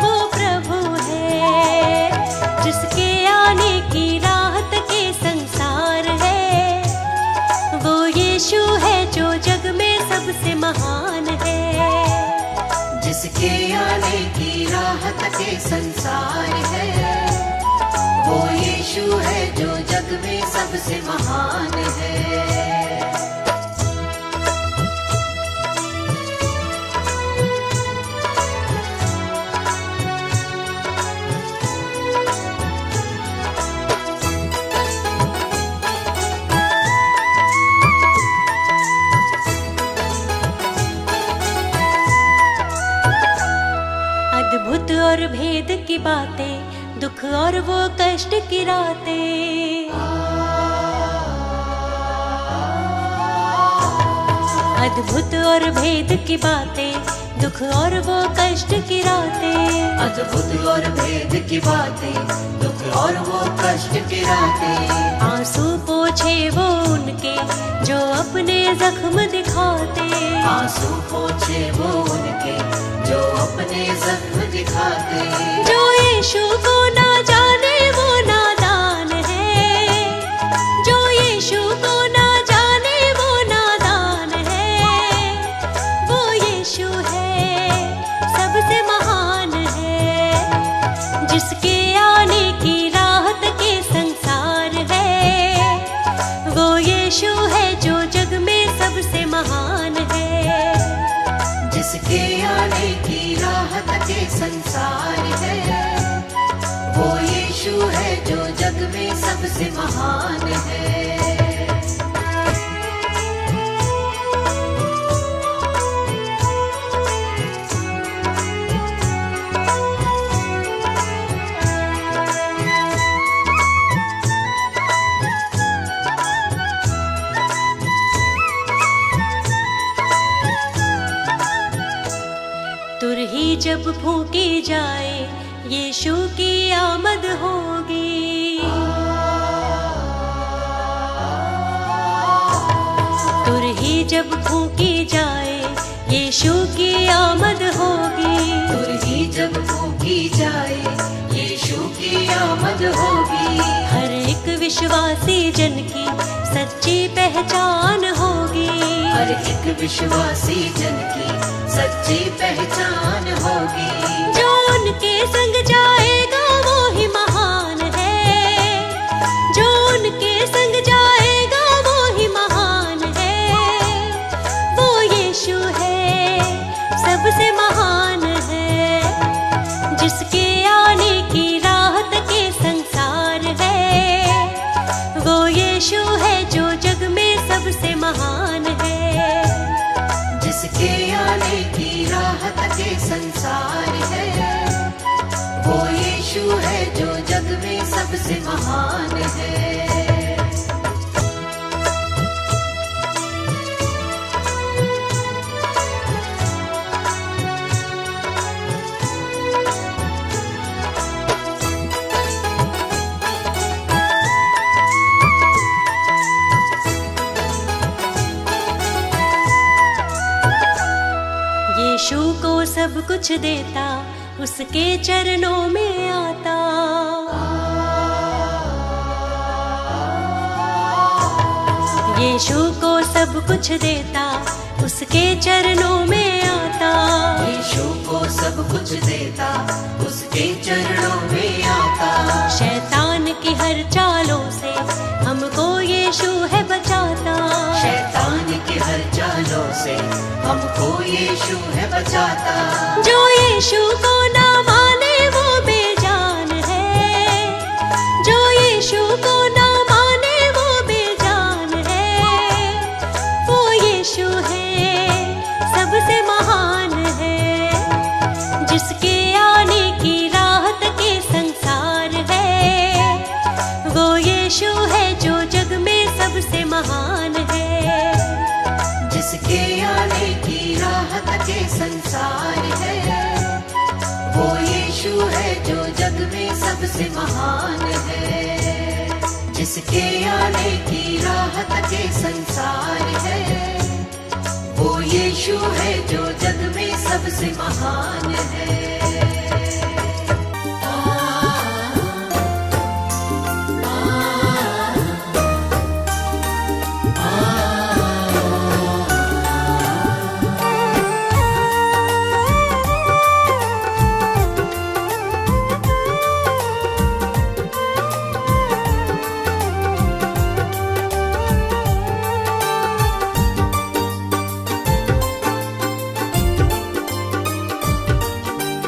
वो प्रभु है। जिसके आने की राह तक ये संसार है, वो यीशु है जो जग में सबसे महान है। जिसके आने की राह तक ये संसार है, वो यीशु है जो जग में सबसे महान है। अद्भुत और भेद की बातें, दुख और वो कष्ट की रातें। अद्भुत और भेद की बातें, दुख और वो कष्ट की रातें। अद्भुत और भेद की बातें, दुख और वो कष्ट की रातें। आंसू पोछे वो उनके जो अपने जख्म दिखाते। आंसू पोछे वो उनके जो अपने जख्म दिखाते। जो यीशु को ना जाने वो नादान है, जो यीशु को ना जाने वो नादान है। वो यीशु है, सबसे महान है। जिसके आने की राह तक ये संसार है, वो यीशु है जो जग में सबसे महान है। जिसके आने की राह तक ये संसार है, वो यीशु है जो जग में सबसे महान है। तुरही जब फूकी जाए, यीशु की आमद होगी। तुरही जब फूकी जाए, यीशु की आमद होगी। तुरही जब फूकी जाए, यीशु की आमद होगी। हर एक विश्वासी जन की सच्ची पहचान होगी। हर एक विश्वासी जन की सच्ची पहचान होगी। जो उनके संग जाएगा वो ही महान है, जो उनके संग जाएगा वो ही महान है। वो यीशु है, सबसे महान है। जिसके आने की राह तक ये संसार है, वो यीशु है जो जग में सबसे महान है। जिसके आने की राह तक ये संसार है, वो यीशु है जो जग में सबसे महान है। यीशु को सब कुछ देता, उसके चरणों में आता। यीशु को सब कुछ देता, उसके चरणों में आता। यीशु को सब कुछ देता, उसके चरणों में आता। शैतान की हर चालों से हमको यीशु है बचाता। शैतान की हर चालों से हमको यीशु है बचाता। जो यीशु को ना माने वो बेजान है, जो सबसे महान है। जिसके आने की राहत के संसार है, वो यीशु है जो जग में सबसे महान है।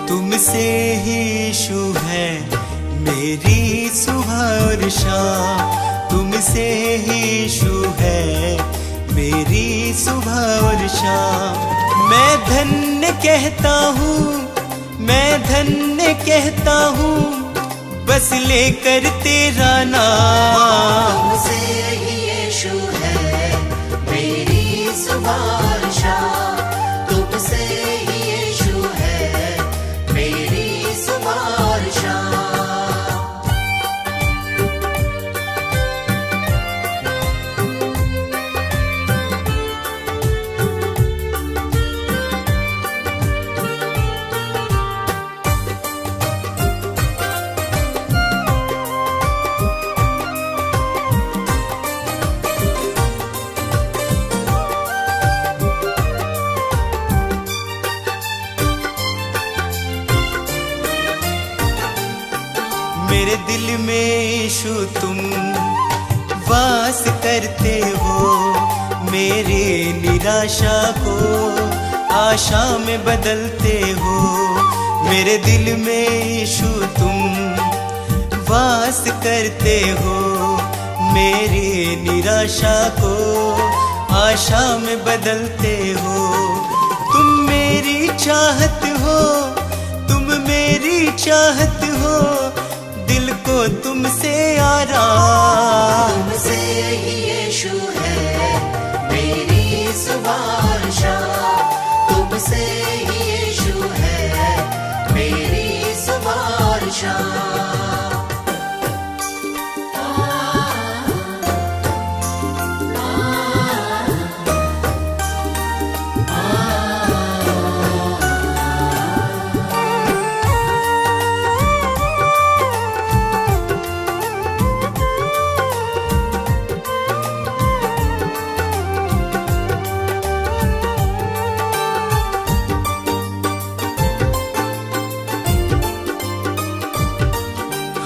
तुमसे ही यीशु है मेरी सुबह और शाम, तुमसे ही यीशु है मेरी सुबह और शाम। मैं धन्य कहता हूँ, मैं धन्य कहता हूँ, बस लेकर तेरा नाम। तुमसे ही यीशु है मेरी सुबह और शाम, तुमसे ही यीशु है मेरी सुबह और शाम। मेरे दिल में यीशु तुम वास करते हो, मेरे निराशा को आशा में बदलते हो। मेरे दिल में यीशु तुम वास करते हो, मेरी निराशा को आशा में बदलते हो। तुम मेरी चाहत हो, तुम मेरी चाहत हो, दिल को तुमसे आराम। तुमसे ही यीशु है मेरी सुबह और शाम, तुमसे ही यीशु है मेरी सुबह और शाम।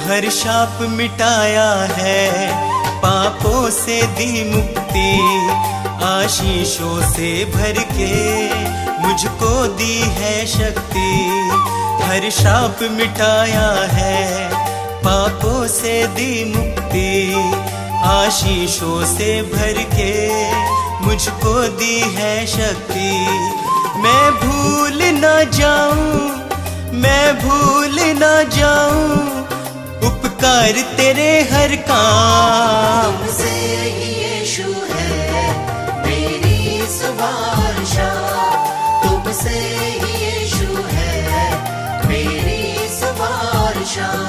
हर शाप मिटाया है, पापों से दी मुक्ति, आशीषों से भर के मुझको दी है शक्ति। हर शाप मिटाया है, पापों से दी मुक्ति, आशीषों से भर के मुझको दी है शक्ति। मैं भूल ना जाऊं, मैं भूल ना जाऊं उपकार तेरे हर काम। तुमसे ही यीशु है मेरी सुबह और शाम, तुमसे ही यीशु है मेरी सुबह और शाम।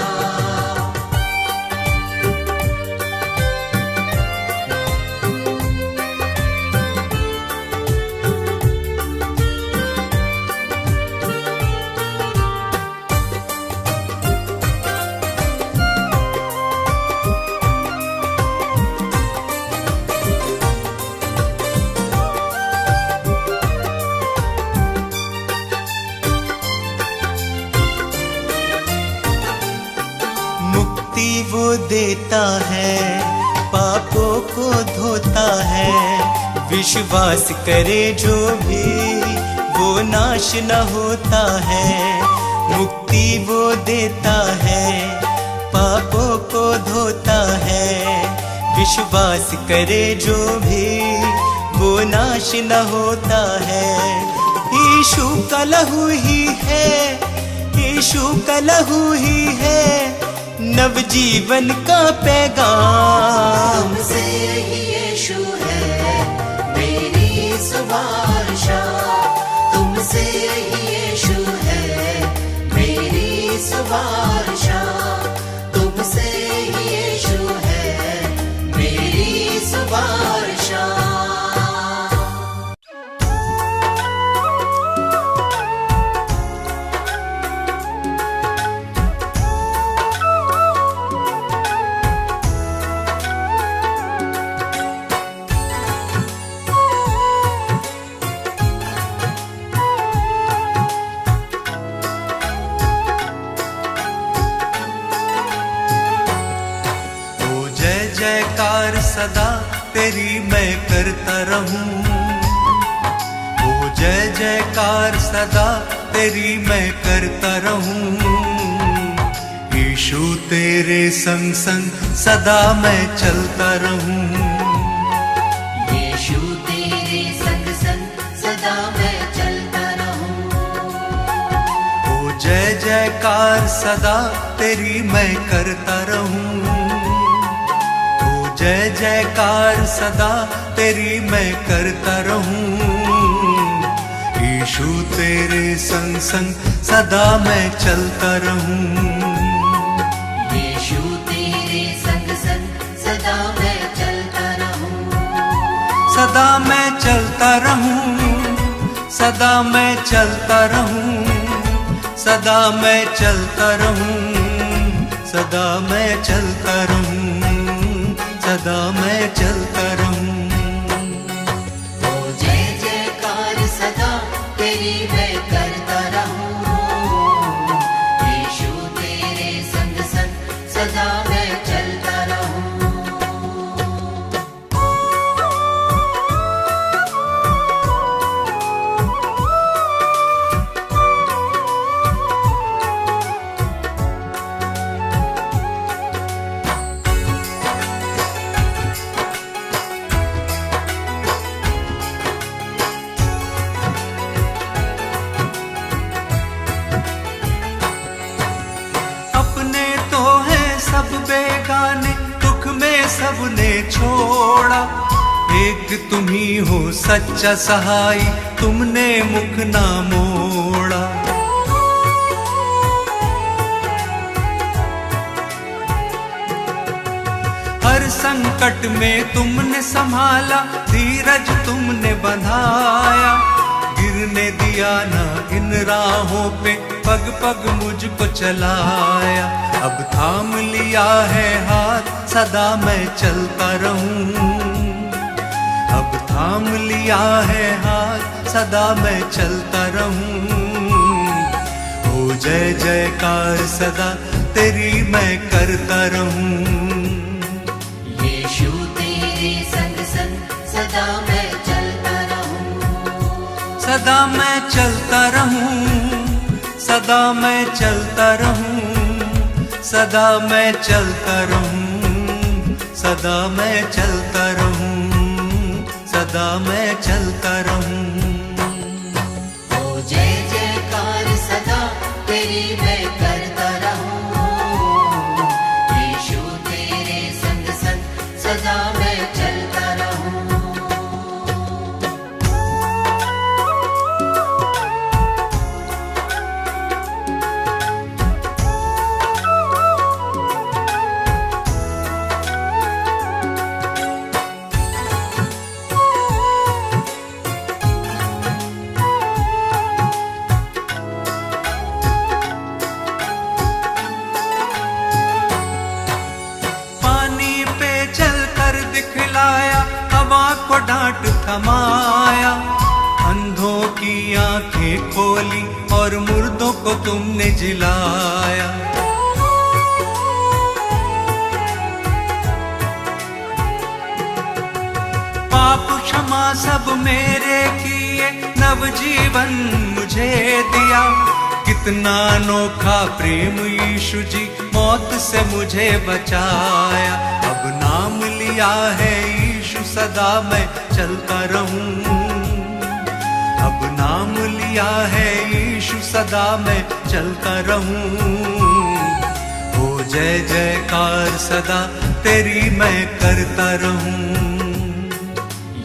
वो देता है, पापों को धोता है, विश्वास करे जो भी वो नाश न होता है। मुक्ति वो देता है, पापों को धोता है, विश्वास करे जो भी वो नाश न होता है। यीशु का लहू ही है, यीशु का लहू ही है नवजीवन का पैगाम। तुमसे ही यीशु है मेरी सुबह और शाम, तुमसे ही यीशु है मेरी सुबह और शाम, जयकार सदा तेरी मैं करता रहूं। ओ जय जयकार सदा तेरी मैं करता रहूं। यीशु तेरे संग संग सदा मैं चलता रहूं। यीशु तेरे संग संग सदा मैं चलता रहूं। ओ जय जयकार सदा तेरी मैं करता रहूं। ओ जय जयकार सदा तेरी मैं करता रहूं। यीशु तेरे संग संग सदा मैं चलता रहूं। यीशु तेरे संग संग सदा मैं चलता रहूं। सदा मैं चलता रहूं। सदा मैं चलता रहूं। सदा मैं चलता रहूं। सदा मैं चलता रहूं। सदा मैं चलता रहूं। ओ जय जयकार सदा तेरी मैं करता रहूं। यीशु तेरे संग संग सदा मैं चलता रहूं। अपने तो हैं सब बेगाने, दुख में सबने छोड़ा। एक तुम ही हो सच्चा सहाय, तुमने मुख ना मोड़ा। हर संकट में तुमने संभाला, धीरज तुमने बंधाया। गिरने दिया ना इन राहों पे, पग पग मुझको चलाया। अब थाम लिया है हाथ, सदा मैं चलता रहूं। अब थाम लिया है हाथ, सदा मैं चलता रहूं। ओ जय जयकार सदा तेरी मैं करता रहूं। यीशु तेरे संग संग सदा मैं चलता रहूं। सदा मैं चलता रहूं। सदा मैं चलता रहूं। सदा मैं चलता रहूं। सदा मैं चलता रहूं। सदा मैं चलता रहूं। ओ जय जयकार सदा तेरी मैं करता रहूं। यीशु तेरे संग संग सदा मैं चलता रहूं। पानी पे चलकर दिखलाया, हवा को डांट थमाया। अंधों की आंखें खोली और मुर्दों को तुमने जिलाया। पाप क्षमा सब मेरे किए, नवजीवन मुझे दिया। कितना अनोखा प्रेम यीशु जी, मौत से मुझे बचाया। अब नाम लिया है यीशु, सदा मैं चलता रहूं। अब नाम लिया है यीशु, सदा मैं चलता रहूं। ओ जय जयकार सदा तेरी मैं करता रहूं।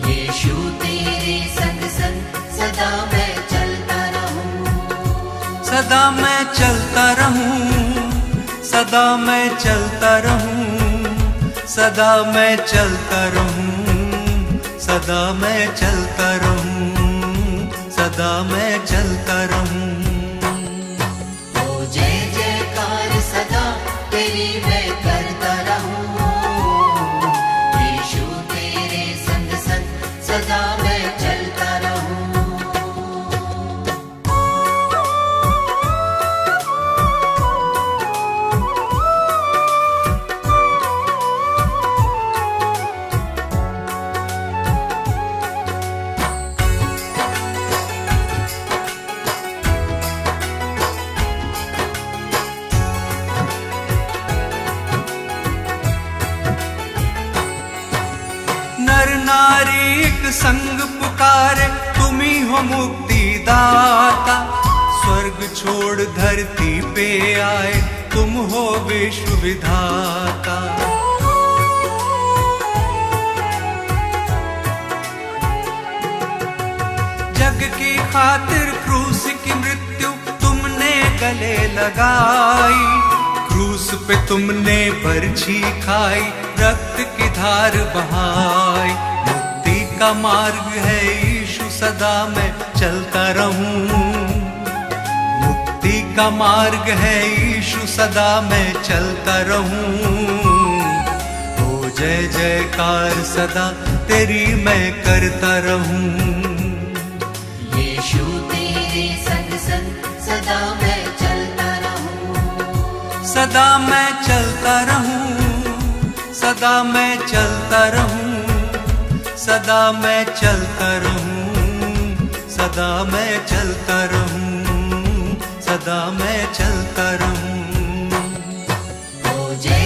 यीशु तेरे संग संग सदा मैं चलता रहूं। सदा मैं चलता रहूं। सदा मैं चलता रहूं। सदा मैं चलता रहूं। सदा मैं चलता रहूं। सदा मैं चलता रहूं। ओ जय जयकार सदा तेरी मैं करता रहूं। यीशु तेरे संग संग सदा मैं चलता रहूं। एक संग पुकारे, तुम ही हो मुक्ति दाता। स्वर्ग छोड़ धरती पे आए, तुम हो विश्व विधाता। जग की खातिर क्रूस की मृत्यु तुमने गले लगाई। क्रूस पे तुमने बरछी खाई, रक्त की धार बहाई। मुक्ति का मार्ग है यीशु, सदा मैं चलता रहूं। मुक्ति का मार्ग है यीशु, सदा मैं चलता रहूं। ओ जय जयकार सदा तेरी मैं करता रहूं। यीशु तेरे संग संग सदा मैं चलता रहूं। सदा मैं चलता रहूं, सदा मैं चलता रहूं। सदा मैं चलता रहूं, सदा मैं चलता रहूं। सदा मैं चलता रहूं। ओ जय